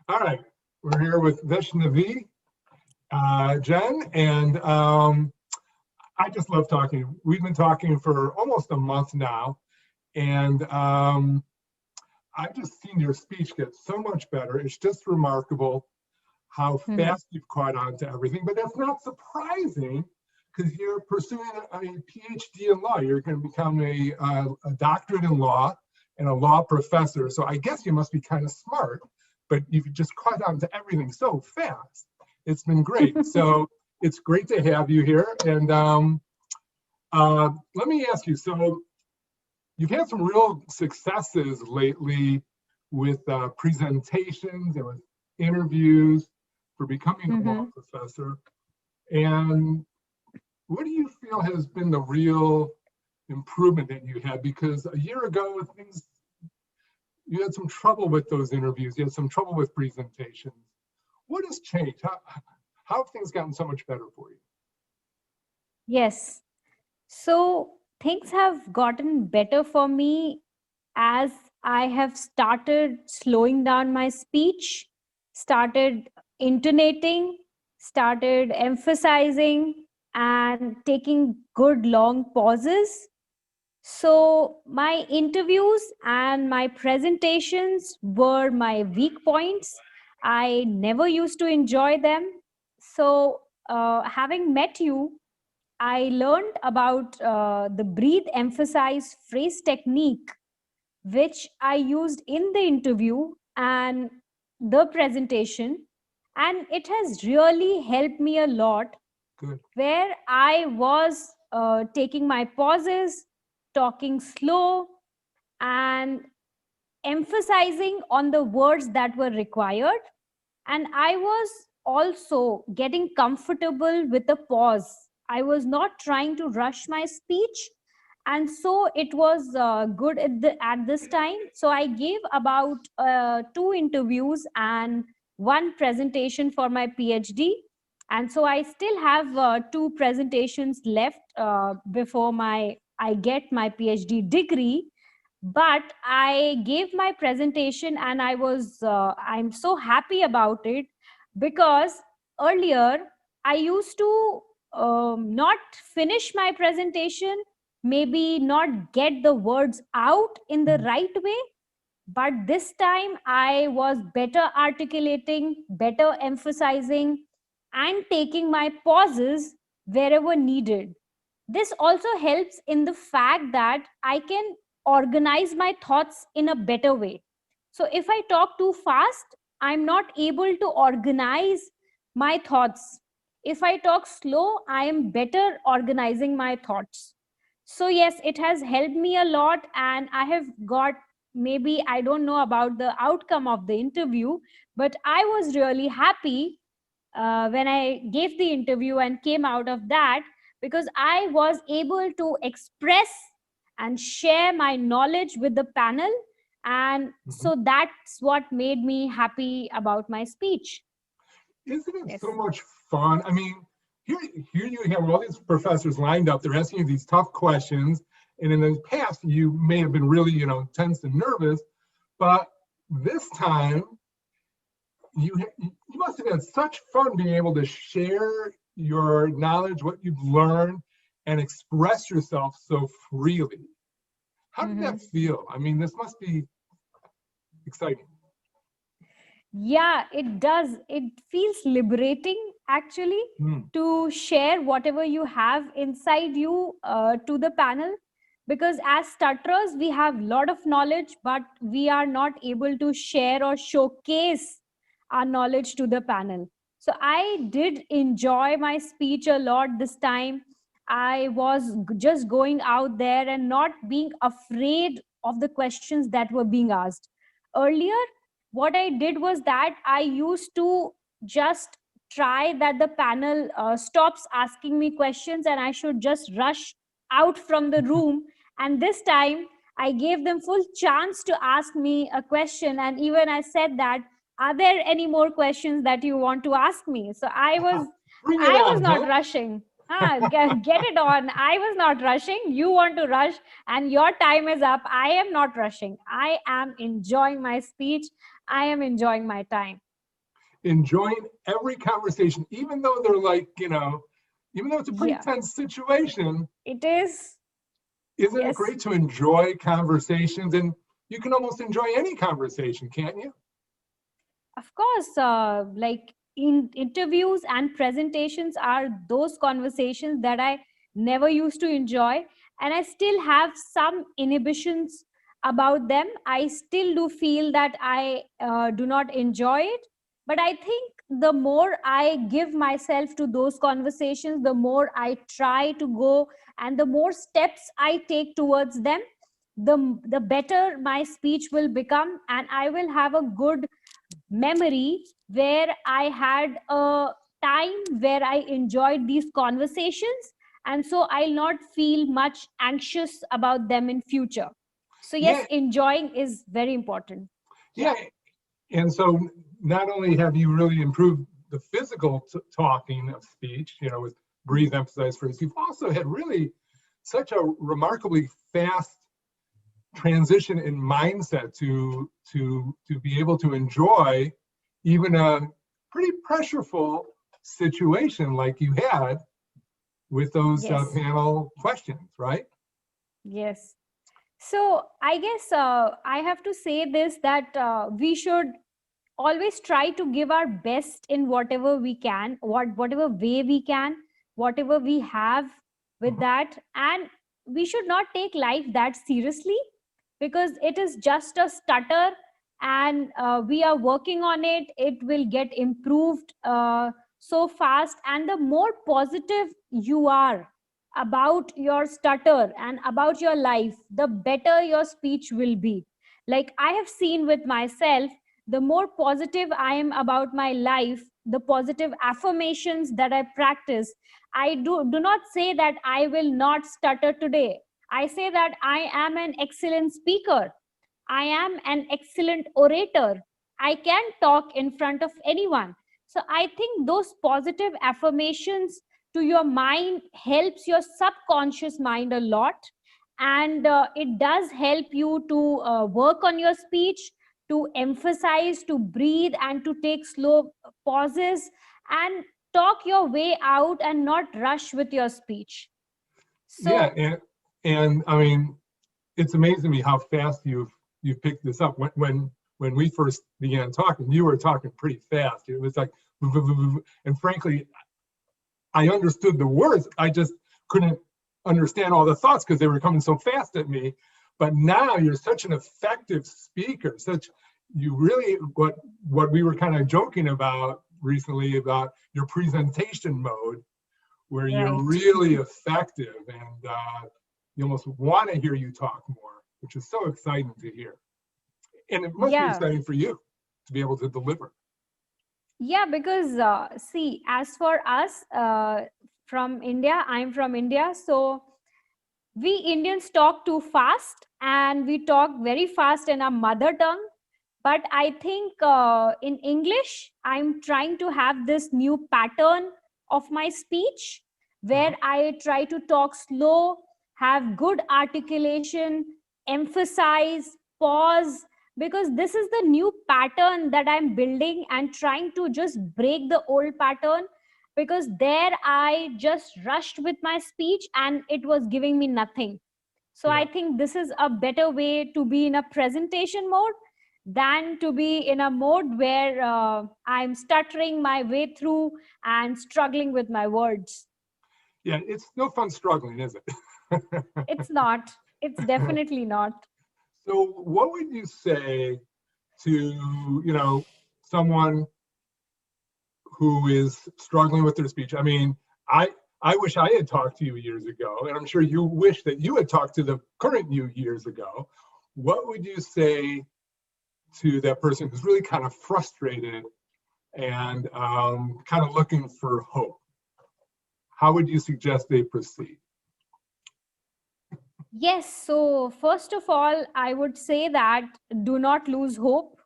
All right, we're here with Vaishnavi Jain, and I just love talking. We've been talking for almost a month now, and I've just seen your speech get so much better. It's just remarkable how Mhm. fast you've caught on to everything, but that's not surprising because you're pursuing a PhD in law. You're going to become a doctorate in law and a law professor. So I guess you must be kind of smart, but you've just caught on to everything so fast. It's been great. So it's great to have you here. And let me ask you, so you've had some real successes lately with presentations and with interviews for becoming a law Mhm. professor. And what do you feel has been the real improvement that you had? Because a year ago, things you had some trouble with those interviews. You had some trouble with presentations. What has changed? How have things gotten so much better for you? Yes. So things have gotten better for me as I have started slowing down my speech, started intonating, started emphasizing, and taking good long pauses. So, my interviews and my presentations were my weak points. I never used to enjoy them. So, having met you, I learned about the breathe, emphasize, phrase technique, which I used in the interview and the presentation. And it has really helped me a lot Good. where I was taking my pauses, talking slow, and emphasizing on the words that were required. And I was also getting comfortable with the pause. I was not trying to rush my speech. And so it was good at this time. So I gave about two interviews and one presentation for my PhD. And so I still have two presentations left before I get my PhD degree. But I gave my presentation and I'm so happy about it because earlier I used to not finish my presentation, maybe not get the words out in the Mhm. right way. But this time I was better articulating, better emphasizing, and taking my pauses wherever needed. This also helps in the fact that I can organize my thoughts in a better way. So if I talk too fast, I'm not able to organize my thoughts. If I talk slow, I am better organizing my thoughts. So yes, it has helped me a lot, and I have got, maybe I don't know about the outcome of the interview, but I was really happy when I gave the interview and came out of that, because I was able to express and share my knowledge with the panel. And Mhm. so that's what made me happy about my speech. Isn't it so Yes. much fun? I mean, here, here you have all these professors lined up. They're asking you these tough questions, and in the past, you may have been really, tense and nervous, but this time you must have had such fun being able to share your knowledge, what you've learned, and express yourself so freely. How did Mhm. that feel? I mean, this must be exciting. Yeah, it does. It feels liberating actually Mm. to share whatever you have inside you to the panel, because as stutterers we have a lot of knowledge, but we are not able to share or showcase our knowledge to the panel. So I did enjoy my speech a lot this time. I was just going out there and not being afraid of the questions that were being asked. Earlier, what I did was that I used to just try that the panel stops asking me questions and I should just rush out from the room. And this time I gave them full chance to ask me a question. And even I said that, are there any more questions that you want to ask me? So Bring it I was on, not huh? rushing. Get it on. I was not rushing. You want to rush, and your time is up. I am not rushing. I am enjoying my speech. I am enjoying my time. enjoying every conversation, even though they're like, even though it's a pretty Yeah, tense situation. it is. Isn't it Yes, great to enjoy conversations? And you can almost enjoy any conversation, can't you? of course. Like in interviews and presentations are those conversations that I never used to enjoy, and I still have some inhibitions about them. I still do feel that I do not enjoy it, but I think the more I give myself to those conversations, the more I try to go, and the more steps I take towards them, the better my speech will become, and I will have a good memory where I had a time where I enjoyed these conversations, and so I'll not feel much anxious about them in future. So yes, Yeah, enjoying is very important. Yeah. yeah. And so not only have you really improved the physical talking of speech, with breathe, emphasize, phrase, you've also had really such a remarkably fast transition in mindset to be able to enjoy even a pretty pressureful situation like you had with those Yes. panel questions, right? Yes. So I guess I have to say this, that we should always try to give our best in whatever we can, whatever way we can, whatever we have with Mhm. that. And we should not take life that seriously, because it is just a stutter, and we are working on it. It will get improved so fast, and the more positive you are about your stutter and about your life, the better your speech will be. Like I have seen with myself, the more positive I am about my life, the positive affirmations that I practice, I do not say that I will not stutter today. I say that I am an excellent speaker. I am an excellent orator. I can talk in front of anyone. So I think those positive affirmations to your mind helps your subconscious mind a lot, and it does help you to work on your speech, to emphasize, to breathe, and to take slow pauses, and talk your way out and not rush with your speech. Yeah, So and I mean, it's amazing to me how fast you've picked this up. When we first began talking, you were talking pretty fast. It was like, and frankly, I understood the words. I just couldn't understand all the thoughts because they were coming so fast at me. But now you're such an effective speaker. You really, what we were kind of joking about recently about your presentation mode, where you're right. really effective, and you almost want to hear you talk more, which is so exciting to hear. And it must be Yeah. exciting for you to be able to deliver. Yeah, because see, as for us from India, I'm from India, so we Indians talk too fast, and we talk very fast in our mother tongue. But I think in English, I'm trying to have this new pattern of my speech Mhm. where I try to talk slow, have good articulation, emphasize, pause, because this is the new pattern that I'm building and trying to just break the old pattern, because there I just rushed with my speech and it was giving me nothing. So I Yeah. think this is a better way to be in a presentation mode than to be in a mode where I'm stuttering my way through and struggling with my words. Yeah, it's no fun struggling, is it? It's not. It's definitely not. So what would you say to, someone who is struggling with their speech? I mean, I I wish I had talked to you years ago, and I'm sure you wish that you had talked to the current you years ago. What would you say to that person who's really kind of frustrated and kind of looking for hope? How would you suggest they proceed? Yes. So, first of all, I would say that do not lose hope.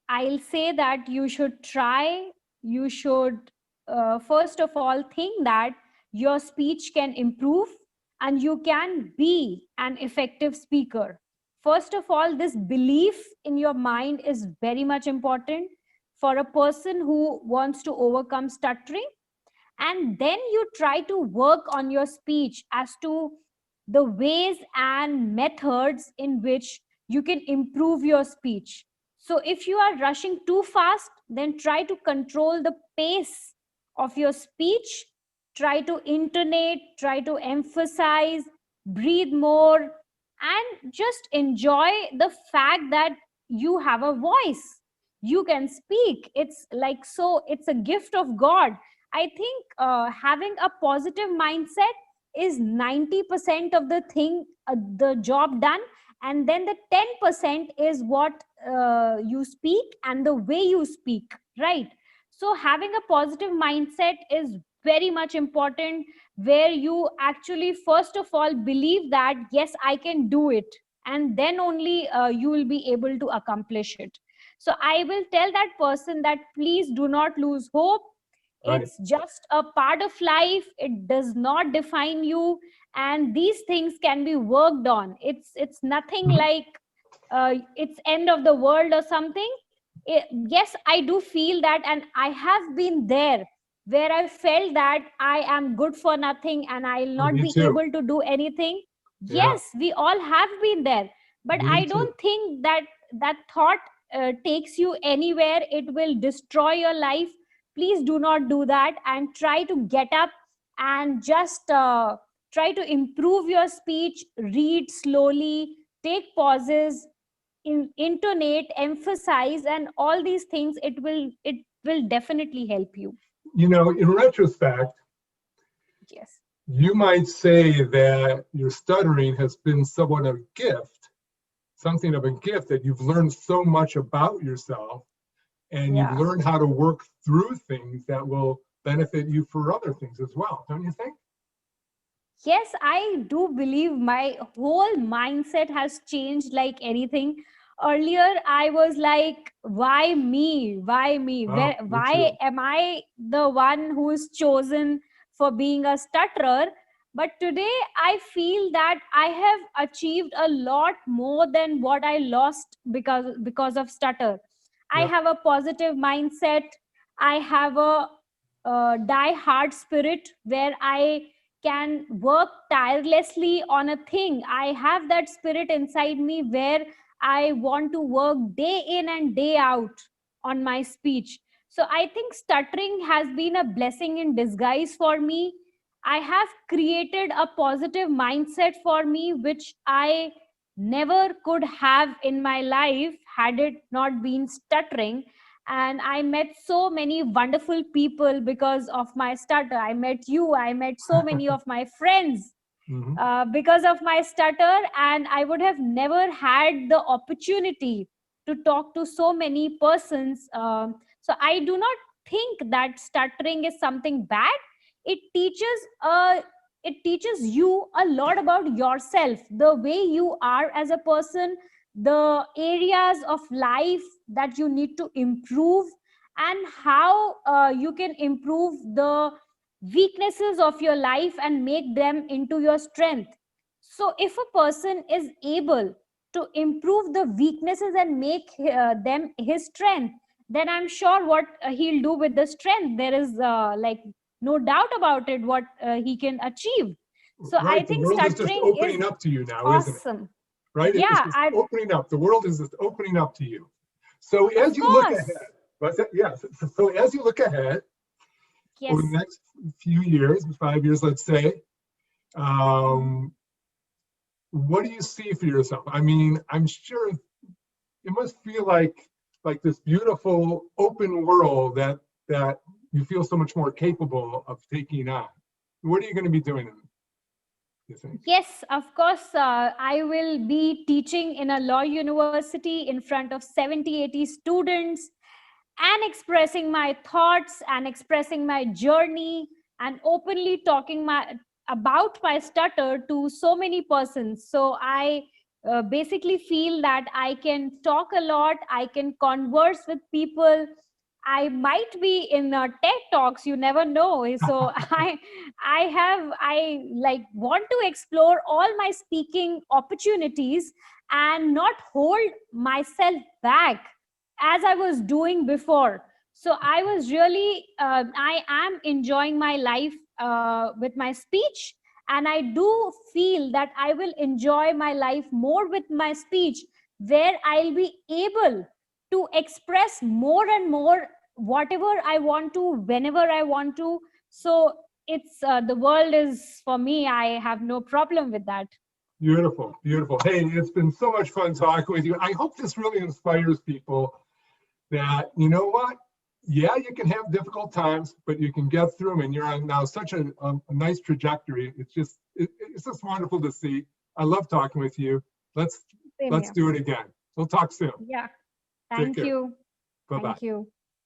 I'll say that you should try, you should, first of all, think that your speech can improve and you can be an effective speaker. First of all, this belief in your mind is very much important. for a person who wants to overcome stuttering. And then you try to work on your speech as to the ways and methods in which you can improve your speech. So if you are rushing too fast, then try to control the pace of your speech, try to intonate, try to emphasize, breathe more, and just enjoy the fact that you have a voice, you can speak. It's like, so it's a gift of God. I think having a positive mindset is 90% of the thing, the job done. And then the 10% is what you speak and the way you speak, right? So having a positive mindset is very much important, where you actually first of all believe that yes, I can do it, and then only you will be able to accomplish it. So I will tell that person that please do not lose hope. Right. It's just a part of life, it does not define you, and these things can be worked on. It's nothing Mhm. like it's end of the world or something. Yes, I do feel that, and I have been there where I felt that I am good for nothing and I'll Oh, not me be too. able to do anything. Yeah, Yes, we all have been there, but me I too. don't think that that thought takes you anywhere. It will destroy your life. Please do not do that, and try to get up and just try to improve your speech. Read slowly, take pauses, intonate, emphasize, and all these things. It will definitely help you. In retrospect, Yes. you might say that your stuttering has been somewhat of a gift, something of a gift that you've learned so much about yourself and you've Yeah. learned how to work through things that will benefit you for other things as well, don't you think? Yes, I do believe my whole mindset has changed like anything. Earlier, I was like, why me? Why me? Oh, me Why too. am I the one who is chosen for being a stutterer? But today, I feel that I have achieved a lot more than what I lost because of stutter. I Yep. have a positive mindset. I have a die hard spirit where I can work tirelessly on a thing. I have that spirit inside me where I want to work day in and day out on my speech. So I think stuttering has been a blessing in disguise for me. I have created a positive mindset for me, which I never could have in my life had it not been stuttering. And I met so many wonderful people because of my stutter. I met you, I met so many of my friends Hmm. because of my stutter, and I would have never had the opportunity to talk to so many persons. So I do not think that stuttering is something bad. It teaches it teaches you a lot about yourself, the way you are as a person, the areas of life that you need to improve, and how you can improve the weaknesses of your life and make them into your strength. So if a person is able to improve the weaknesses and make them his strength, then I'm sure what he'll do with the strength, there is like no doubt about it what he can achieve. So I Right. The think world is just stuttering is opening up to you now, isn't it? awesome. Right? It's Yeah, just I, opening up. The world is just opening up to you. So of as you look course. ahead, what's that? Yes. So as you look ahead over the Yes. next few years, 5 years, let's say, Mhm. um, what do you see for yourself? I mean, I'm sure it must feel like this beautiful open world that you feel so much more capable of taking on. What are you going to be doing, you think? Yes, of course. I will be teaching in a law university in front of 70, 80 students, and expressing my thoughts and expressing my journey and openly talking about my stutter to so many persons. So I basically feel that I can talk a lot, I can converse with people. I might be in TED talks, you never know. So I like want to explore all my speaking opportunities and not hold myself back. as I was doing before. So I was really, I am enjoying my life with my speech. And I do feel that I will enjoy my life more with my speech, where I'll be able to express more and more whatever I want to, whenever I want to. So it's the world is for me. I have no problem with that. Beautiful, beautiful. Hey, it's been so much fun talking with you. I hope this really inspires people that, you know what? Yeah, you can have difficult times, but you can get through them, and you're on now such a nice trajectory. It's just wonderful to see. I love talking with you. Let's Same let's here. do it again. We'll talk soon. Yeah. Take Thank care. you. Bye-bye. Thank you.